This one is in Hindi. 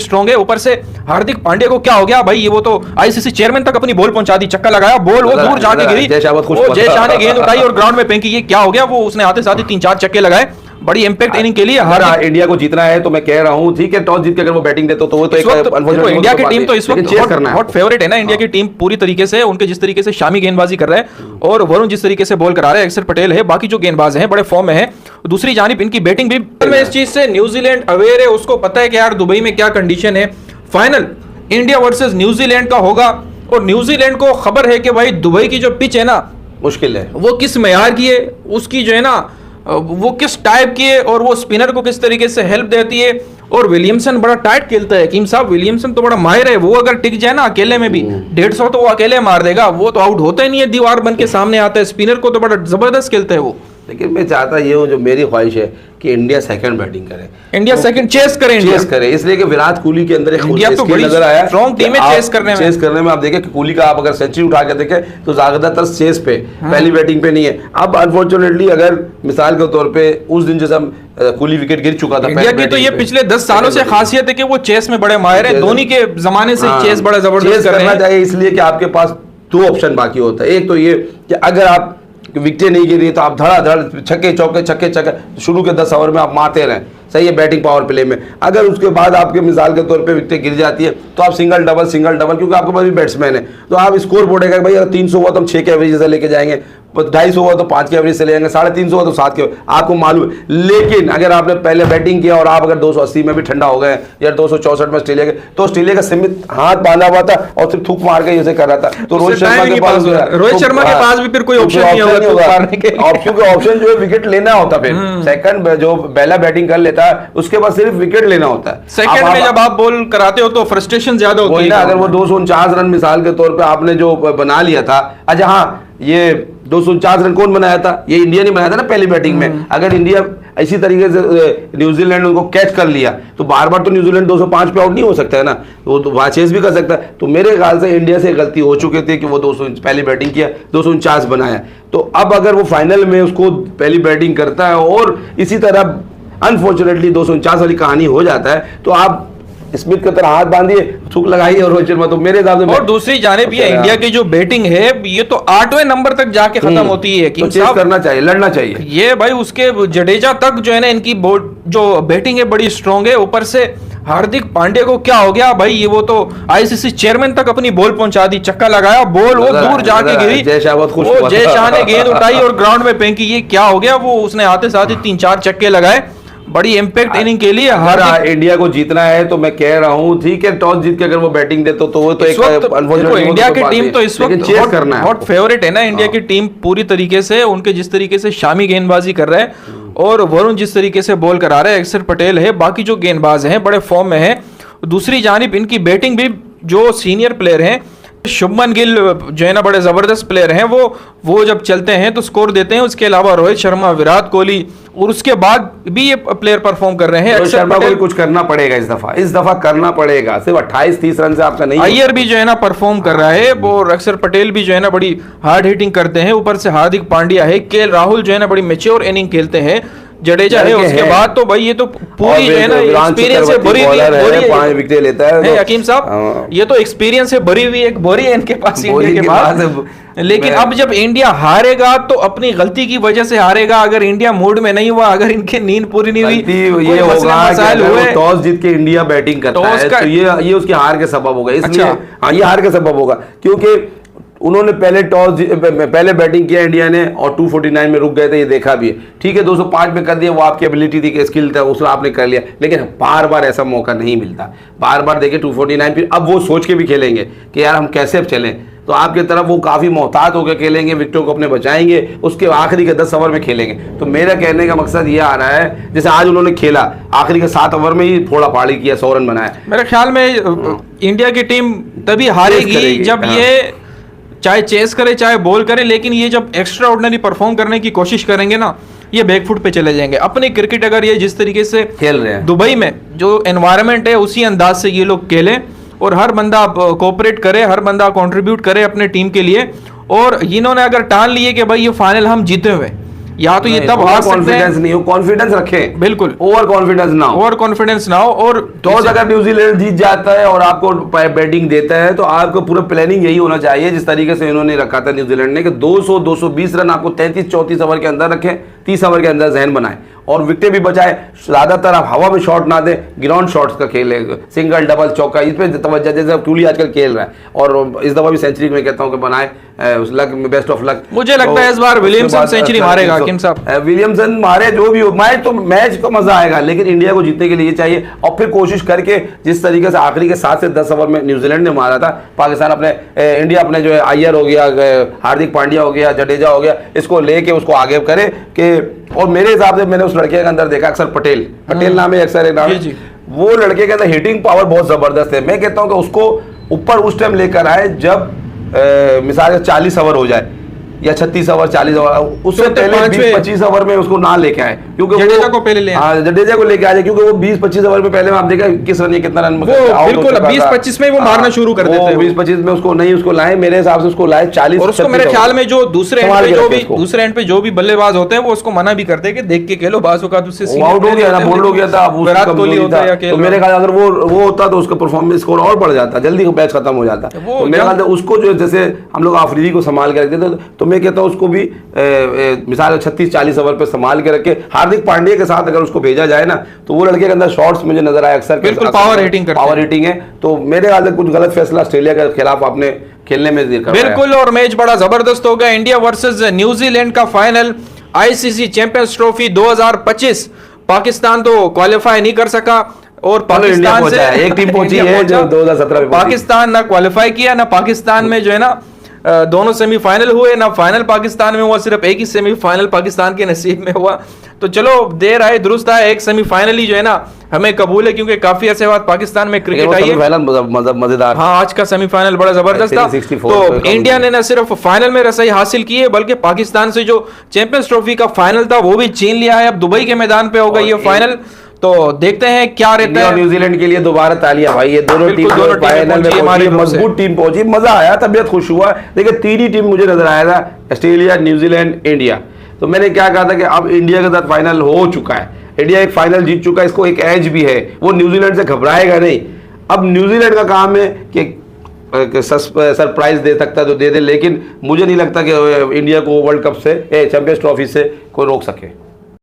स्ट्रॉन्ग है। ऊपर से हार्दिक पांड्या को क्या हो गया भाई, ये वो तो आईसीसी चेयरमैन तक अपनी बॉल पहुंचा दी, चक्का लगाया, बॉल वो दूर जाके गिरी, जय शाह ने गेंद उठाई और ग्राउंड में फेंकी। ये क्या हो गया, वो उसने आते साथ ही 3-4 चक्के लगाए, बड़ी इंपैक्ट इनिंग के लिए। हर इंडिया को जीतना है तो मैं कह रहा हूं ठीक है, टॉस जीत के अगर वो बैटिंग देते तो वो तो एक इंडिया की टीम तो इस वक्त हॉट फेवरेट है ना। इंडिया की टीम पूरी तरीके से उनके जिस तरीके से शामी गेंदबाजी कर रहा है और वरुण जिस तरीके से बॉल करा रहे हैं, अक्षर पटेल है, बाकी जो गेंदबाज हैं बड़े फॉर्म में है। दूसरी जानिब इनकी बैटिंग भी, में इस चीज से न्यूजीलैंड अवेयर है, उसको पता है कि यार दुबई में क्या कंडीशन है। फाइनल इंडिया वर्सेस न्यूजीलैंड का होगा और न्यूजीलैंड को खबर है कि भाई दुबई की जो पिच है ना मुश्किल है, वो किस मेयार की है, उसकी जो है ना वो किस टाइप की है और वो स्पिनर को किस तरीके से हेल्प देती है। और विलियमसन बड़ा टाइट खेलता है हकीम साहब, विलियमसन तो बड़ा माहिर है, वो अगर टिक जाए ना अकेले में भी 150 तो वो अकेले मार देगा, वो तो आउट होता ही नहीं है, दीवार बन के सामने आता है। स्पिनर को तो बड़ा जबरदस्त खेलता है वो। लेकिन मैं चाहता ये हूँ, जो मेरी ख्वाहिश है कि इंडिया सेकंड बैटिंग करे, इंडिया सेकंड चेस करे, इसलिए कि विराट कोहली के अंदर इंडिया तो बड़ी नजर आया स्ट्रॉन्ग टीम है चेस करने में। आप देखें कि कोहली का आप अगर सेंचुरी उठा के देखें तो ज्यादातर चेस पे, पहली बैटिंग पे नहीं है। अब अनफॉर्चुनेटली अगर मिसाल के तौर पे उस दिन जैसा कोहली विकेट गिर चुका था, इंडिया की तो ये पिछले 10 सालों से खासियत है कि वो चेस में बड़े माहिर है, धोनी के जमाने से चेस बड़ा जबरदस्त करना चाहिए। इसलिए कि आपके पास 2 ऑप्शन बाकी होता है, एक तो ये कि अगर आप विकेट नहीं गिरी तो आप धड़ाधड़ छक्के चौके शुरू के 10 ओवर में आप मारते रहें, सही है, बैटिंग पावर प्ले में। अगर उसके बाद आपके मिसाल के तौर पे विकेट गिर जाती है तो आप सिंगल डबल क्योंकि आपके पास भी बैट्समैन है, तो आप स्कोर बोर्ड भाई अगर 300 हुआ तो हम 6 के एवरेज से लेके जाएंगे, 250 हुआ तो 5 के एवरेज से ले जाएंगे, 350 हुआ तो 7 के, आपको मालूम है। लेकिन अगर आपने पहले बैटिंग किया और आप अगर 280 में भी ठंडा हो गए या 264 में ऑस्ट्रेलिया के, तो ऑस्ट्रेलिया का सीमित हाथ बांधा हुआ था और सिर्फ थूक मार के ऐसे कर रहा था। तो रोहित शर्मा के पास भी फिर कोई ऑप्शन नहीं होगा, क्योंकि ऑप्शन जो है विकेट लेना होता, फिर सेकंड जो पहला बैटिंग कर लेता है उसके बाद सिर्फ विकेट लेना होता है। सेकंड में जब आप बॉल कराते हो तो फ्रस्ट्रेशन ज्यादा होती है। अगर वो 249 रन मिसाल के तौर पे आपने जो बना लिया था, अच्छा हाँ, ये 249 रन कौन बनाया था, ये इंडिया ने बनाया था ना पहली बैटिंग में। अगर इंडिया इसी तरीके से न्यूजीलैंड उनको कैच कर लिया तो बार बार तो न्यूजीलैंड 205 पे आउट नहीं हो सकता है ना, वो तो वहाँ चेस भी कर सकता है। तो मेरे ख्याल से इंडिया से गलती हो चुकी थी कि वो 200 पहली बैटिंग किया, 249 बनाया। तो अब अगर वो फाइनल में उसको पहली बैटिंग करता है और इसी तरह अनफॉर्चुनेटली 249 वाली कहानी हो जाता है, तो आप स्मिथ की तरह हाथ बांधिए, थूक लगाइए और रोहित शर्मा तो मेरे हिसाब से। और दूसरी जानिब ये इंडिया की जो बैटिंग है ये तो 8वें नंबर तक जाके खत्म होती है, तो चेस करना चाहिए, लड़ना चाहिए। ये भाई उसके जडेजा तक जो है ना, इनकी जो बैटिंग है बड़ी स्ट्रॉन्ग है। ऊपर से हार्दिक पांड्या को क्या हो गया भाई, ये वो तो आईसीसी चेयरमैन तक अपनी बॉल पहुंचा दी, चक्का लगाया, बॉल वो दूर जाके गिरी, जय शाह ने गेंद उठाई और ग्राउंड में फेंकी। ये क्या हो गया, वो उसने आते साथ ही 3-4 चक्के लगाए, बड़ी इंपैक्ट इनिंग के लिए। हर इंडिया को जीतना है तो मैं कह रहा हूं ठीक है, टॉस जीत के अगर वो बैटिंग दे तो वो तो एक इंडिया की टीम तो इस वक्त चेस करना है, हॉट फेवरेट है ना। इंडिया की टीम पूरी तरीके से उनके जिस तरीके से शामी गेंदबाजी कर रहा है और वरुण जिस तरीके से बॉल करा रहे हैं, अक्षर पटेल है, बाकी जो गेंदबाज हैं बड़े फॉर्म में है। दूसरी जानिब इनकी बैटिंग भी जो सीनियर प्लेयर हैं, शुभमन गिल जो है ना बड़े जबरदस्त प्लेयर हैं, वो जब चलते हैं तो स्कोर देते हैं। उसके अलावा रोहित शर्मा, विराट कोहली, और उसके बाद भी ये प्लेयर परफॉर्म कर रहे हैं। रोहित शर्मा को कुछ करना पड़ेगा इस दफा करना पड़ेगा, सिर्फ 28-30 रन से आपका नहीं। अय्यर भी जो है ना परफॉर्म कर रहा है, और अक्षर पटेल भी जो है ना बड़ी हार्ड हिटिंग करते हैं। ऊपर से हार्दिक पांड्या है, केएल राहुल जो है ना बड़ी मैच्योर इनिंग खेलते हैं, जडेजा है, उसके बाद तो भाई ये तो पूरी जो है ना एक्सपीरियंस से भरी हुई 5 विकेट लेता है हकीम साहब, ये तो एक्सपीरियंस से भरी हुई एक बोरी है इनके पास इंडिया के पास। लेकिन अब जब इंडिया हारेगा तो अपनी गलती की वजह से हारेगा, अगर इंडिया मूड में नहीं हुआ, अगर इनकी नींद पूरी नहीं हुई, ये होगा टॉस जीत के इंडिया बैटिंग करता है तो ये उसकी हार के सबब होगा। इसलिए हाँ, ये हार के सबब होगा क्योंकि उन्होंने पहले बैटिंग किया इंडिया ने और 249 में रुक गए थे, ये देखा भी है। ठीक है 205 में कर दिया, वो आपकी एबिलिटी थी, स्किल था, उसमें आपने कर लिया, लेकिन बार बार ऐसा मौका नहीं मिलता। बार बार देखिए 249, फिर अब वो सोच के भी खेलेंगे कि यार हम कैसे अब चलें, तो आपकी तरफ वो काफ़ी मोहतात होकर खेलेंगे, विकेटों को अपने बचाएंगे, उसके आखिरी के 10 ओवर में खेलेंगे। तो मेरा कहने का मकसद ये आ रहा है, जैसे आज उन्होंने खेला आखिरी के 7 ओवर में ही फोड़ा फाड़ी किया, 100 रन बनाया। मेरे ख्याल में इंडिया की टीम तभी हारेगी जब ये चाहे चेस करे चाहे बॉल करे, लेकिन ये जब एक्स्ट्रा ऑर्डिनरी परफॉर्म करने की कोशिश करेंगे ना, ये बैकफुट पे चले जाएंगे। अपनी क्रिकेट अगर ये जिस तरीके से खेल रहे हैं, दुबई में जो एनवायरनमेंट है उसी अंदाज से ये लोग खेलें और हर बंदा कोऑपरेट करे, हर बंदा कंट्रीब्यूट करे अपने टीम के लिए। और इन्होंने अगर टाल लिए कि भाई ये फाइनल हम जीते हुए, या तो ये तब हार सकते कॉन्फिडेंस हैं। नहीं हो, कॉन्फिडेंस रखें, बिल्कुल ओवर कॉन्फिडेंस ना हो। और कॉन्फिडेंस ना हो। और टॉस अगर न्यूजीलैंड जीत जाता है और आपको बैटिंग देता है तो आपको पूरा प्लानिंग यही होना चाहिए जिस तरीके से इन्होंने रखा था न्यूजीलैंड ने कि 200-220 रन आपको 33-34 ओवर के अंदर रखें, 30 ओवर के अंदर जहन बनाए और विकेटें भी बचाए। ज्यादातर आप हवा में शॉट ना दें, ग्राउंड शॉट्स का खेल है, सिंगल डबल चौका, इस पे तवज्जो जैसे अब क्यूली आजकल खेल रहा है और इस दफा भी सेंचुरी में कहता हूं कि बनाए, उस लक में बेस्ट ऑफ लक। मुझे लगता है इस बार विलियमसन सेंचुरी मारेगा हकीम साहब। विलियमसन मारे जो भी हो, मैच को मजा आएगा, लेकिन इंडिया को जीतने के लिए चाहिए और फिर कोशिश करके जिस तरीके से आखिरी के 7 से 10 ओवर में न्यूजीलैंड ने मारा था, पाकिस्तान अपने इंडिया अपने जो है अय्यर हो गया, हार्दिक पांड्या हो गया, जडेजा हो गया, इसको लेके उसको आगे करे कि। और मेरे हिसाब से मैंने उस लड़के के अंदर देखा, अक्सर पटेल नाम है, अक्सर नाम है, वो लड़के के अंदर हिटिंग पावर बहुत जबरदस्त है। मैं कहता हूं कि उसको ऊपर उस टाइम लेकर आए जब मिसाल 40 ओवर हो जाए या 36 ओवर 40 ओवर, उससे पहले 20-25 ओवर में उसको ना लेके आए, क्योंकि जडेजा को पहले ले आए। जडेजा को लेके आए, क्योंकि वो 20-25 ओवर में पहले आप देखा किस रन कितना रन बिल्कुल 20-25 में वो मारना शुरू कर देते हैं। 20-25 में उसको लाए, मेरे हिसाब से उसको लाए 40। और उसको मेरे ख्याल में जो दूसरे एंड पे जो भी बल्लेबाज होते हैं वो उसको मना भी करते हैं कि देख के खेलो, बाजू का उससे आउट हो गया ना, बोल्ड हो गया था, विराट कोहली होता है, तो मेरे ख्याल अगर वो होता तो उसका परफॉर्मेंस स्कोर और बढ़ जाता, जल्दी मैच खत्म हो जाता। तो मेरे ख्याल से उसको जो जैसे हम लोग आफरीदी को संभाल के रखते थे, तो मैं कहता हूँ उसको भी मिसाल 36-40 ओवर पे संभाल के रखे। हार्दिक पांड्या के साथ अगर उसको भेजा जाए ना, तो वो लड़के के अंदर शॉट्स मुझे नजर आया अक्सर, बिल्कुल पावर हिटिंग है। तो मेरे ख्याल से कुछ गलत फैसला ऑस्ट्रेलिया के खिलाफ आपने खेलने में देखा। बिल्कुल, और मैच बड़ा जबरदस्त हो गया। इंडिया वर्सेस न्यूजीलैंड का final ICC champions trophy 2025। Pakistan तो क्वालिफाई नहीं कर सका और पाकिस्तान से एक टीम पहुंची है जो 2017 में पाकिस्तान ना क्वालिफाई किया, ना पाकिस्तान में जो है ना दोनों सेमीफाइनल हुए, ना फाइनल पाकिस्तान में हुआ, सिर्फ एक ही सेमीफाइनल पाकिस्तान के नसीब में हुआ। तो चलो देर आए दुरुस्त आए, एक सेमीफाइनल ही जो है ना हमें कबूल है, क्योंकि काफी अर्से बाद पाकिस्तान में क्रिकेट आई है। मजेदार, हाँ, आज का सेमीफाइनल बड़ा जबरदस्त था। तो इंडिया ने न सिर्फ फाइनल में रसाई हासिल की है, बल्कि पाकिस्तान से जो चैंपियंस ट्रॉफी का फाइनल था वो भी छीन लिया है। अब दुबई के मैदान पे होगा ये फाइनल, तो देखते हैं क्या रहता है। न्यूजीलैंड के लिए दोबारा तालियां भाई, ये दोनों टीम फाइनल में पहुंची, मजबूत टीम पहुंची, मजा आया, तबियत खुश हुआ। देखिए 3 ही टीम मुझे नजर आया था, ऑस्ट्रेलिया, न्यूजीलैंड, इंडिया। तो मैंने क्या कहा था कि अब इंडिया के साथ फाइनल हो चुका है, इंडिया एक फाइनल जीत चुका है, इसको एक एज भी है, वो न्यूजीलैंड से घबराएगा नहीं। अब न्यूजीलैंड का काम है कि सरप्राइज दे सकता है तो दे दे, लेकिन मुझे नहीं लगता कि इंडिया को वर्ल्ड कप से चैंपियंस ट्रॉफी से कोई रोक सके।